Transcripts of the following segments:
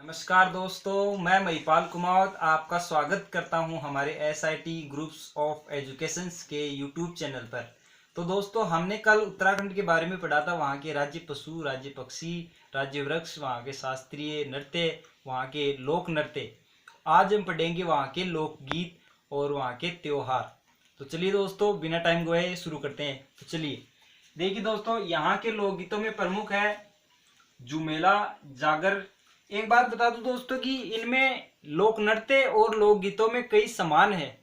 नमस्कार दोस्तों, मैं महिपाल कुमार आपका स्वागत करता हूं हमारे SIT ग्रुप्स ऑफ एजुकेशंस के यूट्यूब चैनल पर। तो दोस्तों, हमने कल उत्तराखंड के बारे में पढ़ा था। वहां के राज्य पशु, राज्य पक्षी, राज्य वृक्ष, वहां के शास्त्रीय नृत्य, वहां के लोक नृत्य। आज हम पढ़ेंगे वहां के लोकगीत और वहां के त्योहार। तो चलिए दोस्तों, बिना टाइम गवाए शुरू करते हैं। तो चलिए देखिए दोस्तों, यहाँ के लोकगीतों में प्रमुख है झुमेला, जागर। एक बात बता दूं दोस्तों कि इनमें लोक नृत्य और लोक गीतों में कई समान है,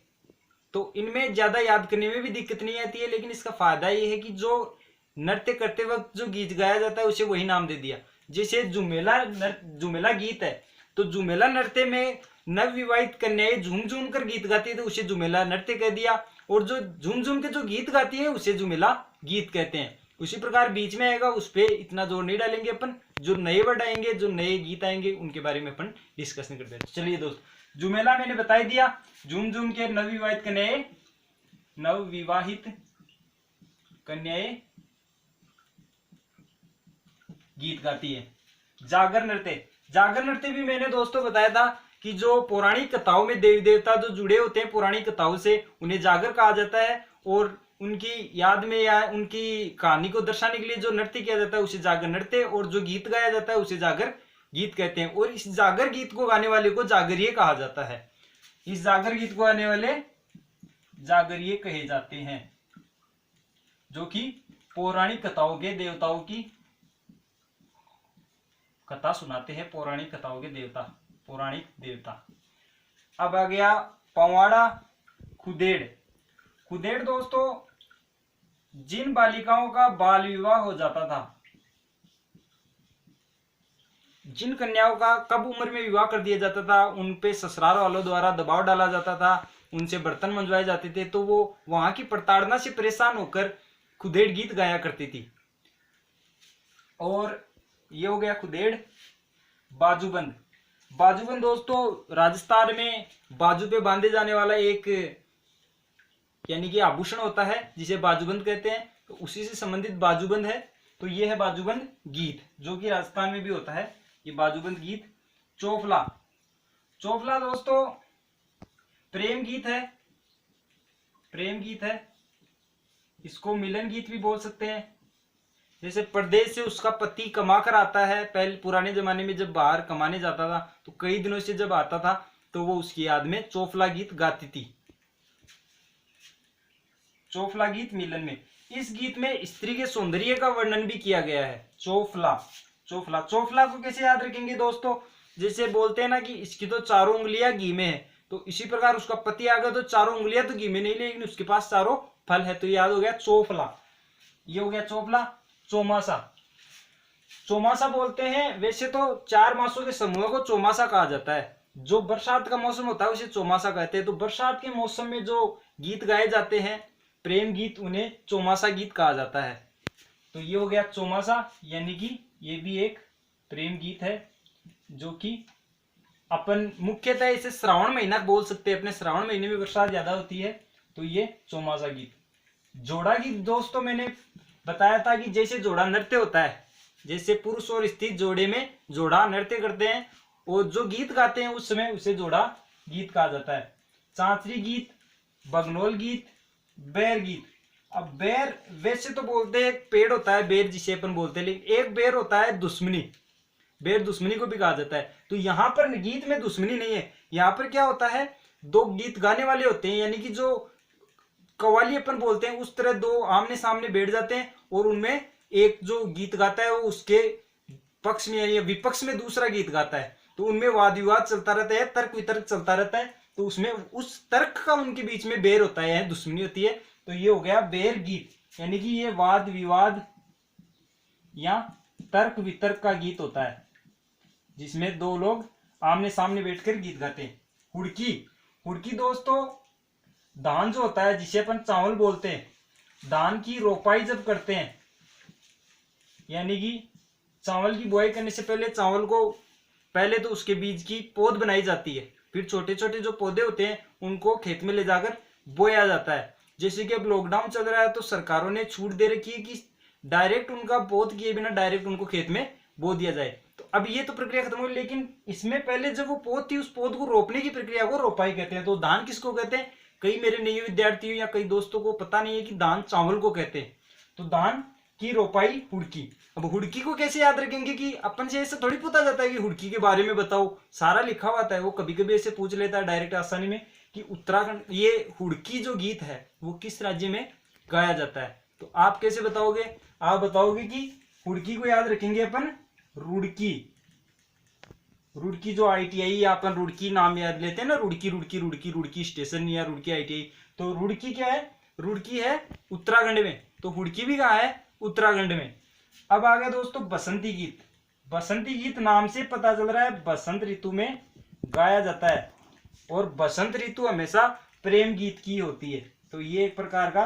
तो इनमें ज्यादा याद करने में भी दिक्कत नहीं आती है। लेकिन इसका फायदा ये है कि जो नृत्य करते वक्त जो गीत गाया जाता है उसे वही नाम दे दिया। जैसे झुमेला गीत है, तो झुमेला नृत्य में नवविवाहित कन्याएं झूम झूम कर गीत गाती है, तो उसे झुमेला नृत्य कह दिया। और जो झूम झूम के जो गीत गाती है उसे झुमेला गीत कहते हैं। उसी प्रकार बीच में आएगा, उस पर इतना जोर नहीं डालेंगे अपन। जो नए वर्ड आएंगे, जो नए गीत आएंगे, उनके बारे में अपन डिस्कशन करते हैं। चलिए दोस्त, झुमेला मैंने बता दिया। झूम झूम के नवविवाहित कन्याएं गीत गाती है। जागर नृत्य भी मैंने दोस्तों बताया था कि जो पौराणिक कथाओं में देवी देवता जो जुड़े होते हैं पौराणिक कथाओं से, उन्हें जागर कहा जाता है। और उनकी याद में या उनकी कहानी को दर्शाने के लिए जो नृत्य किया जाता है उसे जागर नृत्य, और जो गीत गाया जाता है उसे जागर गीत कहते हैं। और इस जागर गीत को गाने वाले को जागरिये कहा जाता है। इस जागर गीत को गाने वाले जागरिये कहे जाते हैं, जो कि पौराणिक कथाओं के देवताओं की कथा सुनाते हैं। पौराणिक कथाओं के पौराणिक देवता। अब आ गया पवाड़ा खुदेड़ दोस्तों, जिन बालिकाओं का बाल विवाह हो जाता था, जिन कन्याओं का कब उम्र में विवाह कर दिया जाता था, उन पे ससुराल वालों द्वारा दबाव डाला जाता था, उनसे बर्तन मंजवाए जाते थे, तो वो वहां की प्रताड़ना से परेशान होकर खुदेड़ गीत गाया करती थी। और ये हो गया खुदेड़। बाजूबंद दोस्तों, राजस्थान में बाजू पे बांधे जाने वाला एक यानी कि आभूषण होता है जिसे बाजूबंद कहते हैं, तो उसी से संबंधित बाजूबंद है। तो ये है बाजूबंद गीत, जो कि राजस्थान में भी होता है ये बाजूबंद गीत। चोफला दोस्तों प्रेम गीत है। इसको मिलन गीत भी बोल सकते हैं। जैसे परदेश से उसका पति कमा कर आता है, पहले पुराने जमाने में जब बाहर कमाने जाता था तो कई दिनों से जब आता था तो वो उसकी याद में चोफला गीत गाती थी। चोफला गीत मिलन में। इस गीत में स्त्री के सौंदर्य का वर्णन भी किया गया है। चोफला को कैसे याद रखेंगे दोस्तों? जैसे बोलते हैं ना कि इसकी तो चारों उंगलियां घी में है, तो इसी प्रकार उसका पति आ गया तो चारों उंगलियां तो घी में नहीं, लेकिन उसके पास चारों फल है, तो याद हो गया चोफला। ये हो गया चोफला। चौमासा बोलते हैं। वैसे तो 4 मासों के समूह को चौमासा कहा जाता है। जो बरसात का मौसम होता है उसे चौमासा कहते हैं। तो बरसात के मौसम में जो गीत गाए जाते हैं प्रेम गीत, उन्हें चौमासा गीत कहा जाता है। तो ये हो गया चौमासा, यानी कि ये भी एक प्रेम गीत है, जो कि अपन मुख्यतः इसे श्रावण महीना बोल सकते हैं। अपने श्रावण महीने में बरसात ज्यादा होती है, तो ये चौमासा गीत। जोड़ा गीत दोस्तों मैंने बताया था कि जैसे जोड़ा नृत्य होता है, जैसे पुरुष और स्त्री जोड़े में जोड़ा नृत्य करते हैं और जो गीत गाते हैं उस समय उसे जोड़ा गीत कहा जाता है। चांचरी गीत, बगनोल गीत, बेर गीत। अब बेर वैसे तो बोलते हैं एक पेड़ होता है बेर, जिसे अपन बोलते हैं, लेकिन एक बेर होता है दुश्मनी। बेर दुश्मनी को भी कहा जाता है। तो यहाँ पर गीत में दुश्मनी नहीं है। यहाँ पर क्या होता है, 2 गीत गाने वाले होते हैं, यानी कि जो कव्वाली अपन बोलते हैं उस तरह 2 आमने सामने बैठ जाते हैं, और उनमें एक जो गीत गाता है वो उसके पक्ष में यानी विपक्ष में दूसरा गीत गाता है। तो उनमें वाद विवाद चलता रहता है, तर्क वितर्क चलता रहता है। तो उसमें उस तर्क का उनके बीच में बेर होता है, दुश्मनी होती है। तो ये हो गया बेर गीत, यानी कि ये वाद विवाद या तर्क वितर्क का गीत होता है, जिसमें 2 लोग आमने सामने बैठकर गीत गाते हैं। हुड़की दोस्तों, धान जो होता है जिसे अपन चावल बोलते हैं, धान की रोपाई जब करते हैं, यानी कि चावल की बुआई करने से पहले चावल को पहले तो उसके बीज की पौध बनाई जाती है, फिर छोटे छोटे जो पौधे होते हैं उनको खेत में ले जाकर बोया जाता है। जैसे कि अब लॉकडाउन चल रहा है तो सरकारों ने छूट दे रखी है कि डायरेक्ट उनका पौध किए बिना डायरेक्ट उनको खेत में बो दिया जाए। तो अब ये तो प्रक्रिया खत्म हुई, लेकिन इसमें पहले जब वो पौध थी उस पौध को रोपने की प्रक्रिया को रोपाई कहते हैं। तो धान किसको कहते हैं? कई मेरे नए विद्यार्थियों या कई दोस्तों को पता नहीं है कि धान चावल को कहते हैं। तो धान की रोपाई हुड़की। अब हुड़की को कैसे याद रखेंगे कि अपन से ऐसे थोड़ी पूछा जाता है कि हुड़की के बारे में बताओ, सारा लिखा हुआ है। वो कभी कभी ऐसे पूछ लेता है डायरेक्ट आसानी में कि उत्तराखंड, ये हुड़की जो गीत है वो किस राज्य में गाया जाता है। तो आप कैसे बताओगे? आप बताओगे कि हुड़की को याद रखेंगे अपन रुड़की। रुड़की जो ITI या अपन रुड़की नाम याद लेते हैं ना, रुड़की रुड़की रुड़की रुड़की स्टेशन या रुड़की ITI। तो रुड़की क्या है? रुड़की है उत्तराखंड में, तो हुड़की भी कहाँ है? उत्तराखंड में। अब आ गया दोस्तों बसंती गीत। बसंती गीत नाम से पता चल रहा है बसंत ऋतु में गाया जाता है, और बसंत ऋतु हमेशा प्रेम गीत की होती है। तो ये एक प्रकार का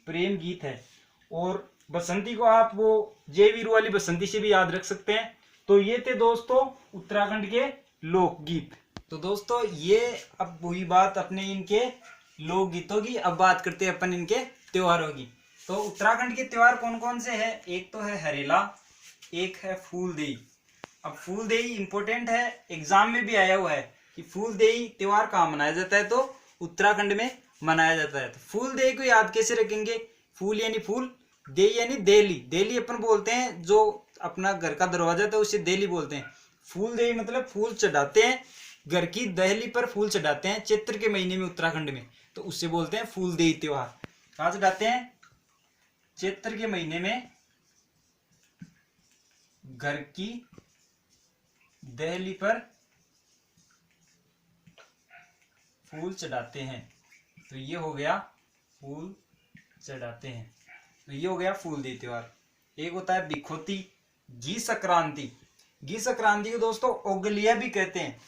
प्रेम गीत है। और बसंती को आप वो जय वीरू वाली बसंती से भी याद रख सकते हैं। तो ये थे दोस्तों उत्तराखंड के लोकगीत। तो दोस्तों ये अब हुई बात अपने इनके लोकगीतों की। अब बात करते हैं अपन इनके त्योहारों की। तो उत्तराखंड के त्योहार कौन कौन से हैं? एक तो है हरेला, एक है फूलदेई। अब फूलदेई इंपॉर्टेंट है, एग्जाम में भी आया हुआ है कि फूलदेई त्योहार कहाँ मनाया जाता है? तो उत्तराखंड में मनाया जाता है। तो फूलदेई को याद कैसे रखेंगे? फूल यानी फूल, देई यानी देली। देली अपन बोलते हैं जो अपना घर का दरवाजा था उसे देली बोलते हैं। फूलदेई मतलब फूल चढ़ाते हैं, घर की दहली पर फूल चढ़ाते हैं चैत्र के महीने में उत्तराखंड में, तो उससे बोलते हैं फूलदेई त्योहार। कहाँ चढ़ाते हैं? चैत्र के महीने में घर की दहली पर फूल चढ़ाते हैं। तो ये हो गया फूल चढ़ाते हैं। तो ये हो गया फूलदेई त्योहार। एक होता है बिखोती, घी संक्रांति। घी संक्रांति को दोस्तों ओगलिया भी कहते हैं।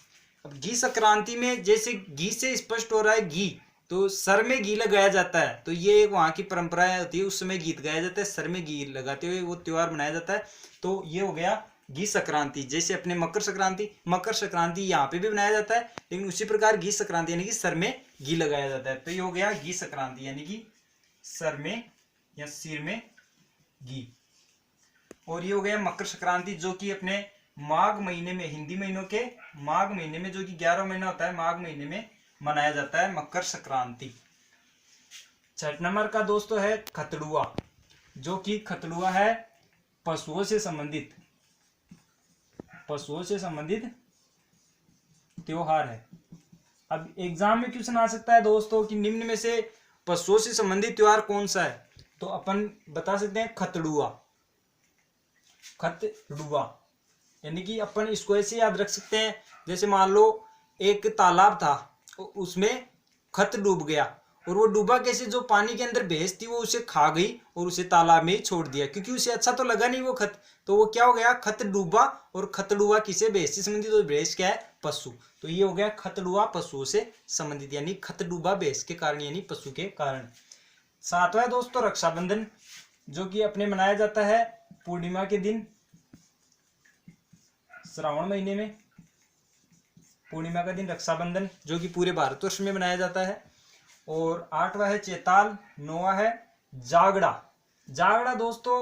अब घी संक्रांति में जैसे घी से स्पष्ट हो रहा है घी, तो सर में घी लगाया जाता है। तो ये एक वहाँ की परंपरा होती है, उस समय गीत गाया जाता है, सर में घी लगाते हुए वो त्योहार मनाया जाता है। तो ये हो गया घी संक्रांति। जैसे अपने मकर संक्रांति यहाँ पे भी बनाया जाता है, लेकिन उसी प्रकार घी संक्रांति यानी कि सर में घी लगाया जाता है। तो ये हो गया घी संक्रांति यानी कि सर में या सिर में घी। और ये हो गया मकर संक्रांति जो कि अपने माघ महीने में, हिंदी महीनों के माघ महीने में, जो कि 11 महीना होता है, माघ महीने में मनाया जाता है मकर संक्रांति। 6 नंबर का दोस्तों है खतड़ुआ, जो कि खतड़ुआ है पशुओं से संबंधित त्योहार है। अब एग्जाम में क्वेश्चन आ सकता है दोस्तों कि निम्न में से पशुओं से संबंधित त्योहार कौन सा है? तो अपन बता सकते हैं खतड़ुआ। खतड़ुआ यानी कि अपन इसको ऐसे याद रख सकते हैं, जैसे मान लो एक तालाब था, उसमें खत डूब गया, और वो डूबा कैसे? जो पानी के अंदर भैंस थी वो उसे खा गई और उसे तालाब में ही छोड़ दिया, क्योंकि उसे अच्छा तो लगा नहीं वो खत। तो वो क्या हो गया? खत डूबा। और खतड़ुआ किसे? भैंस से संबंधित। तो भैंस क्या है? पशु। तो ये हो गया खतड़ुआ पशुओं से संबंधित, यानी खत डूबा भैंस के कारण यानी पशु के कारण। 7वां दोस्तों रक्षाबंधन, जो कि अपने मनाया जाता है पूर्णिमा के दिन, श्रावण महीने में पूर्णिमा का दिन रक्षाबंधन, जो कि पूरे भारतवर्ष में मनाया जाता है। और 8वां है चैताल, 9वां है जागड़ा। जागड़ा दोस्तों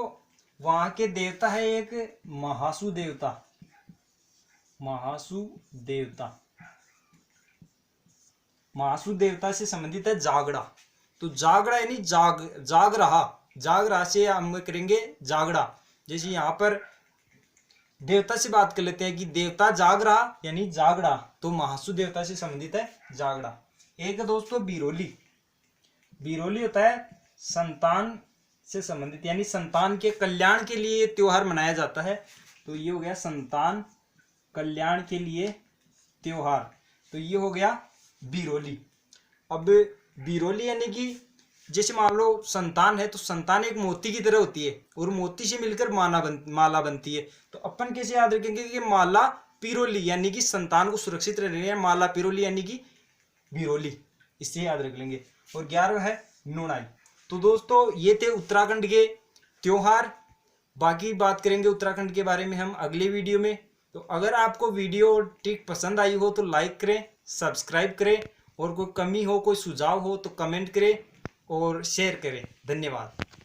वहां के देवता है एक महासु देवता। महासु देवता से संबंधित है जागड़ा। तो जागड़ा यानी जाग रहा से हम करेंगे जागड़ा। जैसे यहाँ पर देवता से बात कर लेते हैं कि देवता जाग रहा यानी जागड़ा, तो महासु देवता से संबंधित है जागड़ा। एक दोस्तों बिरोली। बिरोली होता है संतान से संबंधित, यानी संतान के कल्याण के लिए त्योहार मनाया जाता है। तो ये हो गया संतान कल्याण के लिए त्योहार। तो ये हो गया बिरोली। अब बिरोली यानी कि जैसे मान लो संतान है, तो संतान एक मोती की तरह होती है और मोती से मिलकर माला बनती है। तो अपन कैसे याद रखेंगे कि माला पिरोली यानी कि संतान को सुरक्षित रहने है, माला पिरोली यानी कि बिरोली, इससे याद रख लेंगे। और 11वां है नुनाई। तो दोस्तों ये थे उत्तराखंड के त्योहार। बाकी बात करेंगे उत्तराखंड के बारे में हम अगले वीडियो में। तो अगर आपको वीडियो ठीक पसंद आई हो तो लाइक करें, सब्सक्राइब करें, और कोई कमी हो, कोई सुझाव हो तो कमेंट करें और शेयर करें। धन्यवाद।